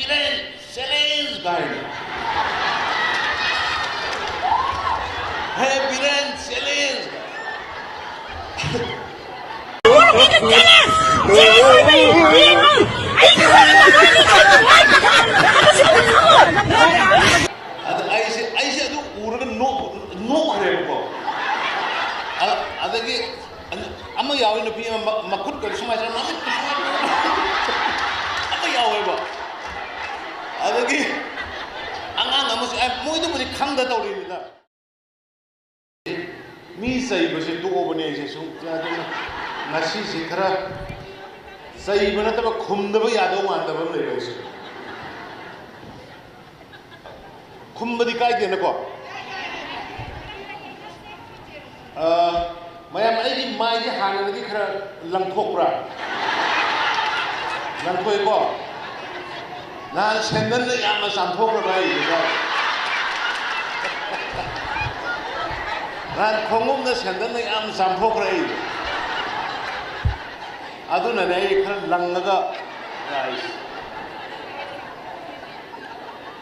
Biren, challenge guy. Hey Biren, challenge. I said, no, I'm a yaw in the PM, Makut, I'm a yaw. I'm more than a candidate. Me say, was it to organization, Nasi Sikra, say, even at the Kumdava Yado one, the village. Kumbadikai in the book. Mayam my hand with the Lankopra Lankoibo. Now send them the Amazon Pokra. Ran Kongum the Sendon the Amazon Pokra. Aduna Langa guys.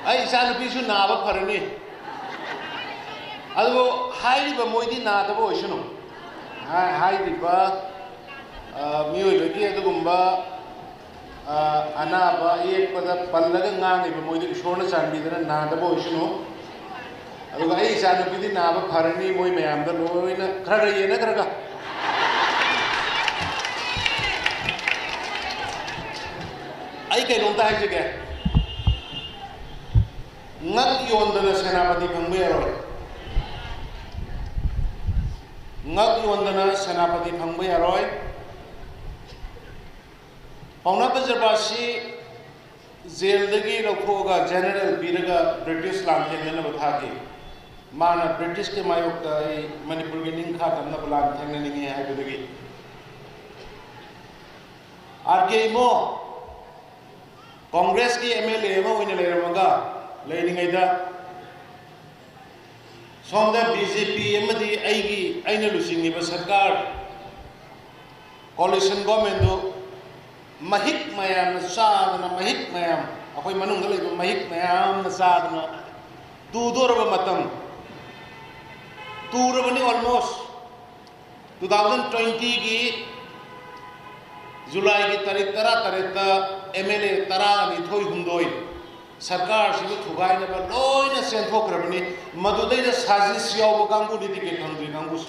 I shall be soon now for me. Although highly the Moidi Nada Ocean. High the bar, Muaki the Gumba, Anaba, Pada Palagan, if a Moidi Shona and be the Nada Ocean. Otherwise, I shall be the Nava Parani, Moyam, the Loinana, Kraga. I can die again. Not you on the Senapati Pangwero. Not you on the Senapati Pangwero. Paunapazabasi Zeldagi Lokoga, General Biraga, British Land, and Navati. Mana British Kamayoka, Manipulating Kat and Nabalan, and any Habibagi. Argamo Congress की MLA में वही ले रहा होगा लेकिन इधर सोमदा BJP एमदी आईने लुसिंगी बस सरकार coalition government दो महिक मयाम साधना महिक मयाम अकोई मनुंग ले तो महिक मयाम साधना दूधोर बमतम दूर बनी almost 2020 की जुलाई की तारीख MLA Tara and Toy Hundoi. Sarkar, she would provide a loin and send Hokrabani, Madudena Sazis Yawagangu, the Gangus.